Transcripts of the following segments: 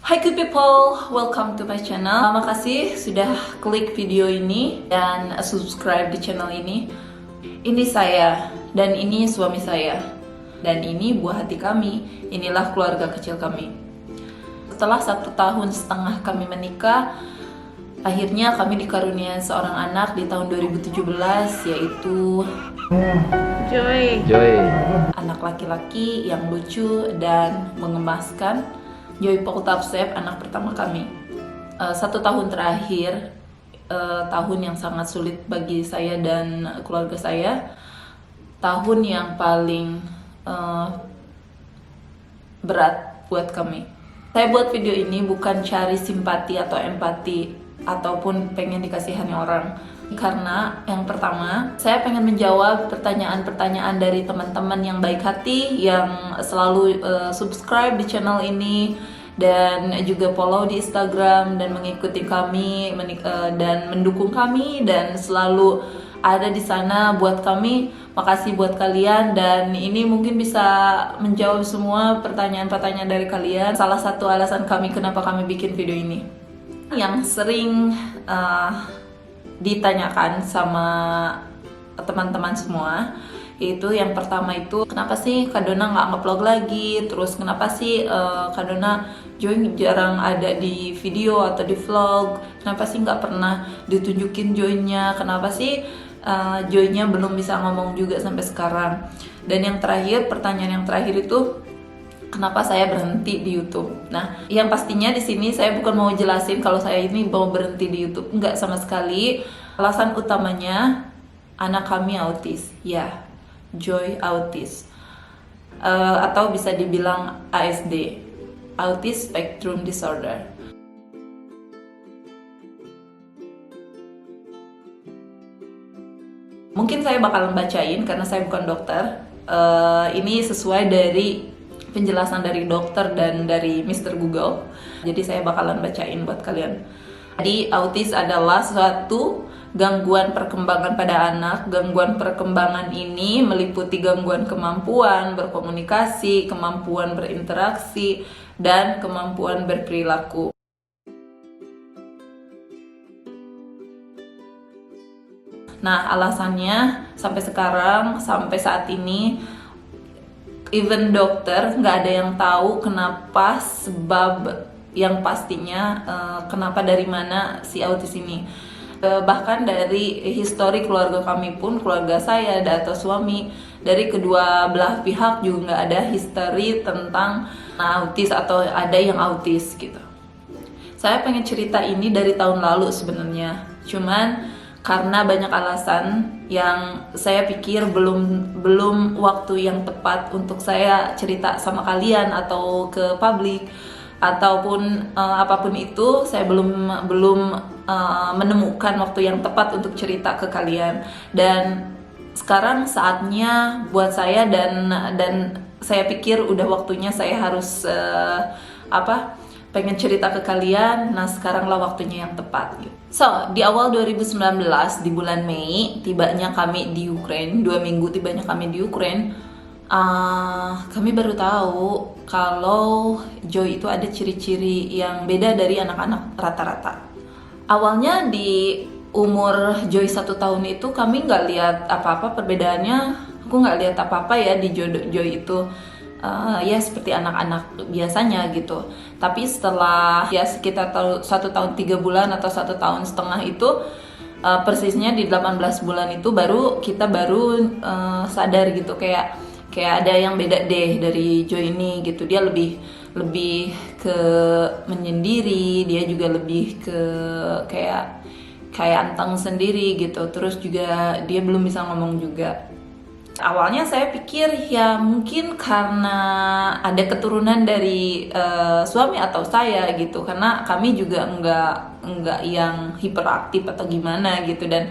Hi good people, welcome to my channel. Makasih sudah klik video ini dan subscribe di channel ini. Ini saya dan ini suami saya. Dan ini buah hati kami, inilah keluarga kecil kami. Setelah 1,5 tahun kami menikah, akhirnya kami dikaruniai seorang anak di tahun 2017, yaitu Joy. anak laki-laki yang lucu dan mengemaskan. Joy Poltavsev, anak pertama kami. 1 tahun terakhir, tahun yang sangat sulit bagi saya dan keluarga saya. Tahun yang paling berat buat kami. Saya buat video ini bukan cari simpati atau empati ataupun pengen dikasihani orang. Karena yang pertama, saya pengen menjawab pertanyaan-pertanyaan dari teman-teman yang baik hati, yang selalu subscribe di channel ini dan juga follow di Instagram dan mengikuti kami dan mendukung kami dan selalu ada di sana buat kami. Makasih buat kalian, dan ini mungkin bisa menjawab semua pertanyaan-pertanyaan dari kalian. Salah satu alasan kami kenapa kami bikin video ini yang sering ditanyakan sama teman-teman semua, itu yang pertama itu, kenapa sih Kak Dona nggak nge-vlog lagi, terus kenapa sih Kak Dona Joy jarang ada di video atau di vlog, kenapa sih nggak pernah ditunjukin Joy-nya, kenapa sih Joy-nya belum bisa ngomong juga sampai sekarang. Dan yang terakhir, pertanyaan yang terakhir itu, kenapa saya berhenti di YouTube? Nah, yang pastinya di sini saya bukan mau jelasin kalau saya ini mau berhenti di YouTube, enggak sama sekali. Alasan utamanya anak kami autis, ya, Joy autis, atau bisa dibilang ASD, Autism Spectrum Disorder. Mungkin saya bakalan bacain karena saya bukan dokter. Ini sesuai dari penjelasan dari dokter dan dari Mr. Google. Jadi saya bakalan bacain buat kalian. Jadi autis adalah suatu gangguan perkembangan pada anak. Gangguan perkembangan ini meliputi gangguan kemampuan berkomunikasi, kemampuan berinteraksi, dan kemampuan berperilaku. Nah, alasannya sampai sekarang, sampai saat ini, even dokter nggak ada yang tahu kenapa, sebab yang pastinya kenapa, dari mana si autis ini. Bahkan dari histori keluarga kami pun, keluarga saya atau suami, dari kedua belah pihak juga nggak ada histori tentang autis atau ada yang autis gitu. Saya pengen cerita ini dari tahun lalu sebenarnya, cuman karena banyak alasan yang saya pikir belum waktu yang tepat untuk saya cerita sama kalian atau ke publik ataupun apapun itu, saya belum menemukan waktu yang tepat untuk cerita ke kalian. Dan sekarang saatnya buat saya, dan saya pikir udah waktunya saya harus pengen cerita ke kalian. Nah, sekaranglah waktunya yang tepat gitu. So, di awal 2019, di bulan Mei, tibanya kami di Ukraine, 2 minggu tibanya kami di Ukraine, kami baru tahu kalau Joy itu ada ciri-ciri yang beda dari anak-anak rata-rata. Awalnya di umur Joy 1 tahun itu kami nggak lihat apa-apa perbedaannya, aku nggak lihat apa-apa ya di Joy itu. Ya seperti anak-anak biasanya gitu. Tapi setelah ya sekitar 1 tahun 3 bulan atau 1,5 tahun itu, persisnya di 18 bulan itu kita baru sadar gitu, kayak ada yang beda deh dari Joy ini gitu. Dia lebih ke menyendiri, dia juga lebih ke kayak anteng sendiri gitu. Terus juga dia belum bisa ngomong juga. Awalnya saya pikir ya mungkin karena ada keturunan dari suami atau saya gitu, karena kami juga enggak yang hiperaktif atau gimana gitu, dan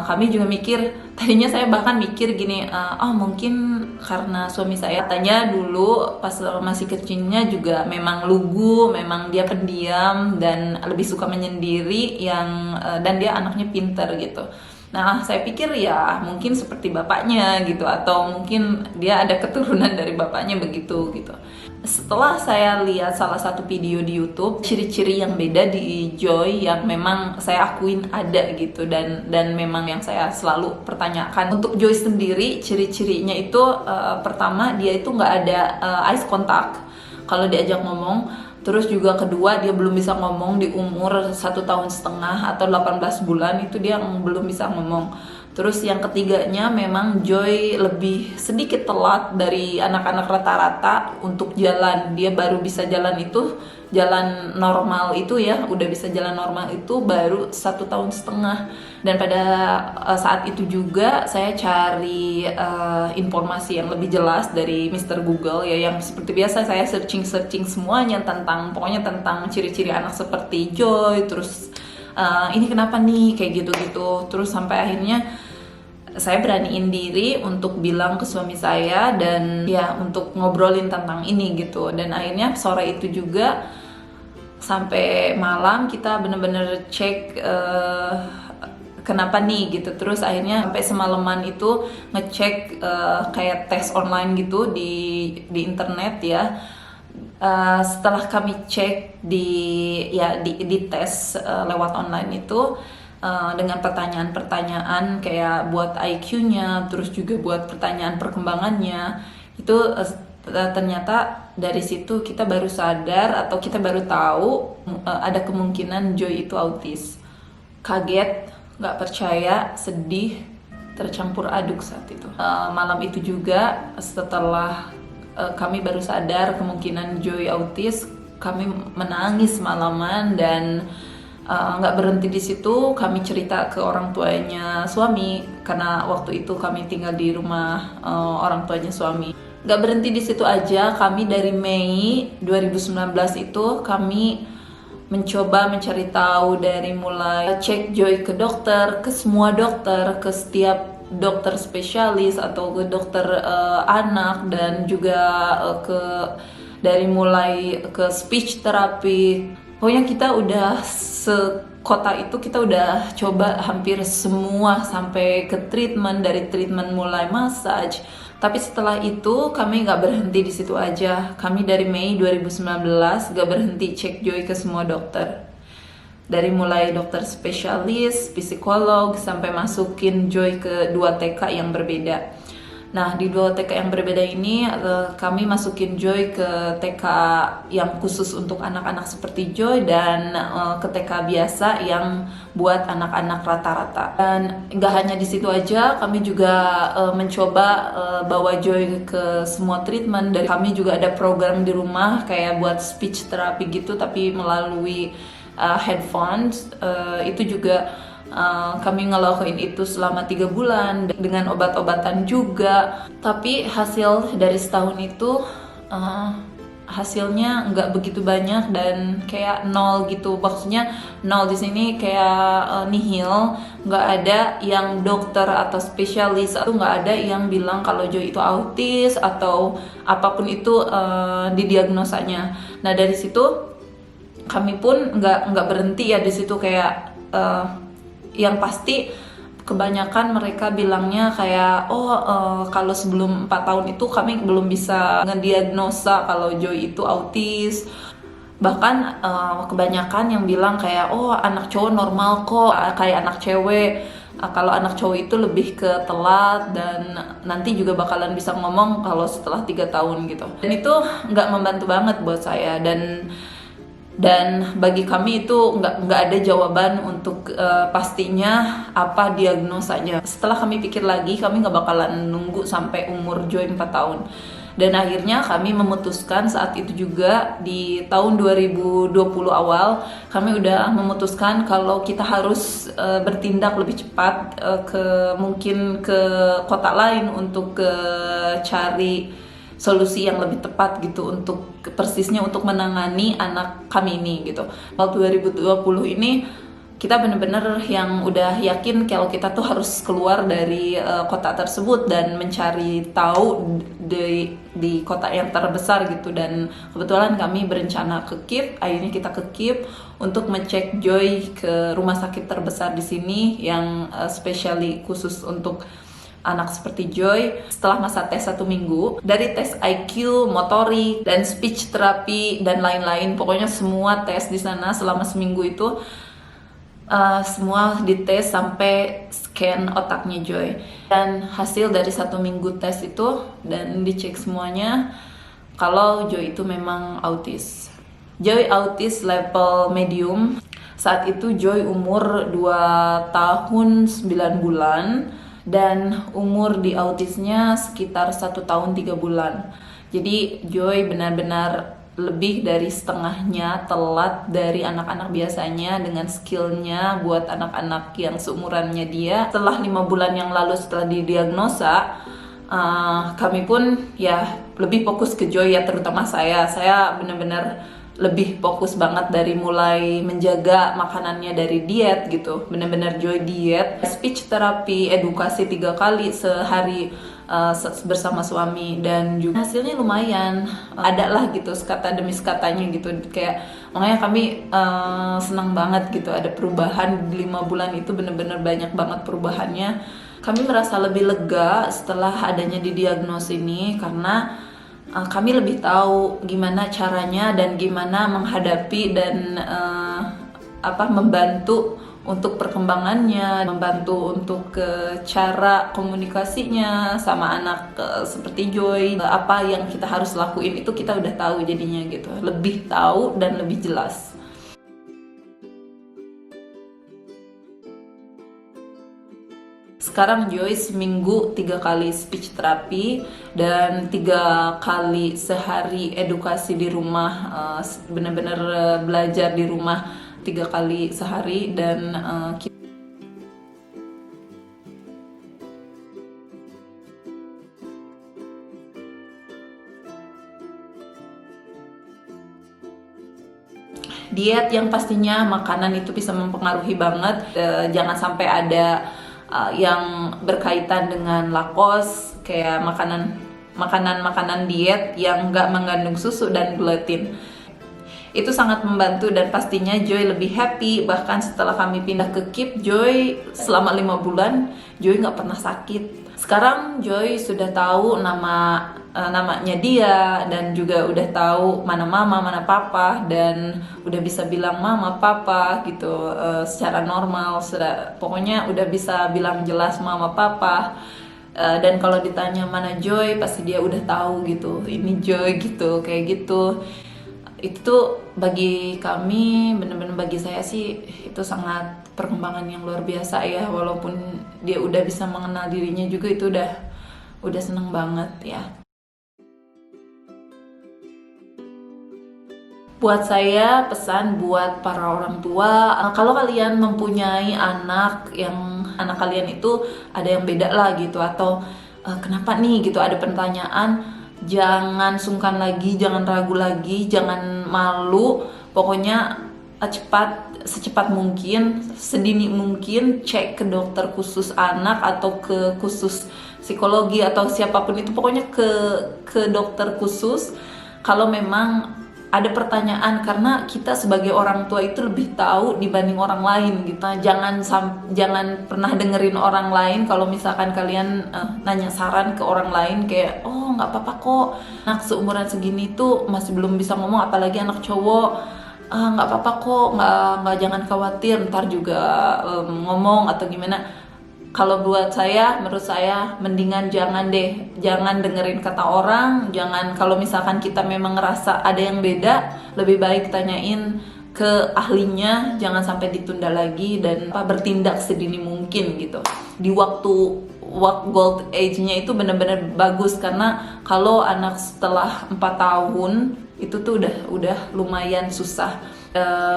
kami juga mikir, tadinya saya bahkan mikir gini, mungkin karena suami saya katanya dulu pas masih kecilnya juga memang lugu, memang dia pendiam dan lebih suka menyendiri, dan dia anaknya pinter gitu. Nah, saya pikir ya mungkin seperti bapaknya gitu, atau mungkin dia ada keturunan dari bapaknya begitu gitu. Setelah saya lihat salah satu video di YouTube, ciri-ciri yang beda di Joy yang memang saya akuin ada gitu, dan memang yang saya selalu pertanyakan. Untuk Joy sendiri, ciri-cirinya itu pertama, dia itu nggak ada eye contact kalau diajak ngomong. Terus juga kedua, dia belum bisa ngomong di umur 1,5 tahun atau 18 bulan, itu dia belum bisa ngomong. Terus yang ketiganya, memang Joy lebih sedikit telat dari anak-anak rata-rata untuk jalan. Dia baru bisa jalan itu, jalan normal itu ya, udah bisa jalan normal itu baru 1,5 tahun. Dan pada saat itu juga saya cari informasi yang lebih jelas dari Mr. Google ya, yang seperti biasa saya searching semuanya tentang, pokoknya tentang ciri-ciri anak seperti Joy. Terus ini kenapa nih, kayak gitu-gitu. Terus sampai akhirnya saya beraniin diri untuk bilang ke suami saya dan ya untuk ngobrolin tentang ini gitu. Dan akhirnya sore itu juga sampai malam kita bener-bener cek kenapa nih gitu. Terus akhirnya sampai semalaman itu ngecek kayak tes online gitu di internet ya. Setelah kami cek di tes lewat online itu dengan pertanyaan-pertanyaan kayak buat IQ-nya, terus juga buat pertanyaan perkembangannya, itu ternyata dari situ kita baru sadar atau kita baru tahu ada kemungkinan Joy itu autis. Kaget, nggak percaya, sedih, tercampur aduk saat itu. Malam itu juga setelah kami baru sadar kemungkinan Joy autis, kami menangis malaman. Dan nggak berhenti di situ, kami cerita ke orang tuanya suami, karena waktu itu kami tinggal di rumah orang tuanya suami. Nggak berhenti di situ aja, kami dari Mei 2019 itu kami mencoba mencari tahu, dari mulai cek Joy ke dokter, ke semua dokter, ke setiap dokter spesialis atau ke dokter anak, dan juga dari mulai ke speech therapy. Pokoknya kita udah sekota itu, kita udah coba hampir semua sampai ke treatment, dari treatment mulai massage. Tapi setelah itu kami nggak berhenti di situ aja. Kami dari Mei 2019 nggak berhenti cek Joy ke semua dokter. Dari mulai dokter spesialis, psikolog, sampai masukin Joy ke 2 TK yang berbeda. Nah, di 2 TK yang berbeda ini kami masukin Joy ke TK yang khusus untuk anak-anak seperti Joy, dan ke TK biasa yang buat anak-anak rata-rata. Dan nggak hanya di situ aja, kami juga mencoba bawa Joy ke semua treatment. Dan kami juga ada program di rumah kayak buat speech therapy gitu, tapi melalui headphones. Itu juga kami ngelakuin itu selama 3 bulan dengan obat-obatan juga. Tapi hasil dari setahun itu hasilnya nggak begitu banyak dan kayak nol gitu. Maksudnya nol di sini kayak nihil. Nggak ada yang dokter atau spesialis atau nggak ada yang bilang kalau Joy itu autis atau apapun itu didiagnosanya. Nah, dari situ kami pun nggak berhenti ya di situ, kayak yang pasti kebanyakan mereka bilangnya kayak kalau sebelum 4 tahun itu kami belum bisa ngediagnosa kalau Joy itu autis. Bahkan kebanyakan yang bilang kayak anak cowok normal kok, kayak anak cewek. Kalau anak cowok itu lebih ke telat dan nanti juga bakalan bisa ngomong kalau setelah 3 tahun gitu. Dan itu nggak membantu banget buat saya, dan bagi kami itu nggak ada jawaban untuk pastinya apa diagnosanya. Setelah kami pikir lagi, kami nggak bakalan nunggu sampai umur Joy 4 tahun. Dan akhirnya kami memutuskan saat itu juga di tahun 2020 awal, kami udah memutuskan kalau kita harus bertindak lebih cepat mungkin ke kota lain untuk cari solusi yang lebih tepat gitu, untuk persisnya untuk menangani anak kami ini gitu. Waktu 2020 ini kita bener-bener yang udah yakin kalau kita tuh harus keluar dari kota tersebut dan mencari tahu di kota yang terbesar gitu. Dan kebetulan kami berencana ke Kyiv. Akhirnya kita ke Kyiv untuk ngecek Joy ke rumah sakit terbesar di sini yang spesiali khusus untuk anak seperti Joy setelah masa tes 1 minggu. Dari tes IQ, motorik, dan speech therapy, dan lain-lain. Pokoknya semua tes di sana selama seminggu itu semua dites sampai scan otaknya Joy. Dan hasil dari 1 minggu tes itu dan dicek semuanya kalau Joy itu memang autis. Joy autis level medium. Saat itu Joy umur 2 tahun 9 bulan dan umur di autisnya sekitar 1 tahun 3 bulan. Jadi Joy benar-benar lebih dari setengahnya telat dari anak-anak biasanya dengan skillnya buat anak-anak yang seumurannya dia. Setelah 5 bulan yang lalu setelah didiagnosa, kami pun ya lebih fokus ke Joy ya, terutama saya benar-benar lebih fokus banget dari mulai menjaga makanannya dari diet gitu, benar-benar Joy diet, speech therapy, edukasi 3 kali sehari bersama suami, dan juga hasilnya lumayan ada lah gitu, sekata demi sekatanya gitu, kayak makanya kami senang banget gitu ada perubahan di 5 bulan itu, benar-benar banyak banget perubahannya. Kami merasa lebih lega setelah adanya didiagnos ini karena kami lebih tahu gimana caranya dan gimana menghadapi dan membantu untuk perkembangannya, membantu untuk cara komunikasinya sama anak seperti Joy. Apa yang kita harus lakuin itu kita udah tahu jadinya gitu, lebih tahu dan lebih jelas. Sekarang Joy seminggu 3 kali speech therapy dan 3 kali sehari edukasi di rumah, benar-benar belajar di rumah 3 kali sehari, dan diet yang pastinya makanan itu bisa mempengaruhi banget. Jangan sampai ada yang berkaitan dengan laktos, kayak makanan diet yang nggak mengandung susu dan gluten. Itu sangat membantu dan pastinya Joy lebih happy. Bahkan setelah kami pindah ke KIP, Joy selama 5 bulan Joy nggak pernah sakit. Sekarang Joy sudah tahu namanya dia, dan juga udah tahu mana mama, mana papa, dan udah bisa bilang mama, papa gitu secara normal. Pokoknya udah bisa bilang jelas mama, papa. Dan kalau ditanya mana Joy, pasti dia udah tahu gitu, ini Joy gitu, kayak gitu. Itu bagi kami, bener-bener bagi saya sih itu sangat perkembangan yang luar biasa ya. Walaupun dia udah bisa mengenal dirinya juga, itu udah seneng banget ya. Buat saya, pesan buat para orang tua, kalau kalian mempunyai anak kalian itu ada yang beda lah gitu, atau kenapa nih gitu, ada pertanyaan, jangan sungkan lagi, jangan ragu lagi, jangan malu. Pokoknya secepat mungkin, sedini mungkin cek ke dokter khusus anak atau ke khusus psikologi atau siapapun itu, pokoknya ke dokter khusus kalau memang ada pertanyaan, karena kita sebagai orang tua itu lebih tahu dibanding orang lain gitu. Jangan pernah dengerin orang lain. Kalau misalkan kalian nanya saran ke orang lain kayak, oh nggak apa-apa kok, anak seumuran segini tuh masih belum bisa ngomong, apalagi anak cowok, nggak apa-apa kok, nggak, jangan khawatir, ntar juga ngomong atau gimana. Kalau buat saya, menurut saya mendingan jangan dengerin kata orang. Jangan, kalau misalkan kita memang ngerasa ada yang beda, lebih baik tanyain ke ahlinya, jangan sampai ditunda lagi, dan bertindak sedini mungkin gitu. Di waktu gold age-nya itu benar-benar bagus, karena kalau anak setelah 4 tahun itu tuh udah lumayan susah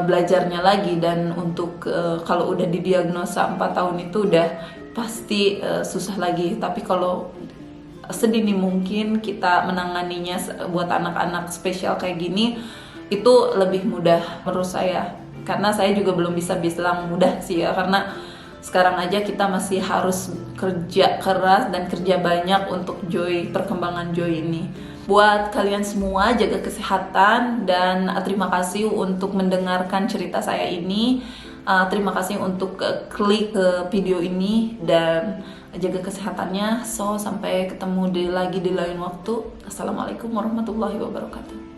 belajarnya lagi, dan untuk kalau udah didiagnosa 4 tahun itu udah pasti susah lagi. Tapi kalau sedini mungkin kita menanganinya buat anak-anak spesial kayak gini, itu lebih mudah menurut saya. Karena saya juga belum bisa bilang mudah sih ya, karena sekarang aja kita masih harus kerja keras dan kerja banyak untuk perkembangan Joy ini. Buat kalian semua, jaga kesehatan, dan terima kasih untuk mendengarkan cerita saya ini. Terima kasih untuk klik ke video ini, dan jaga kesehatannya. So sampai ketemu lagi di lain waktu. Assalamualaikum warahmatullahi wabarakatuh.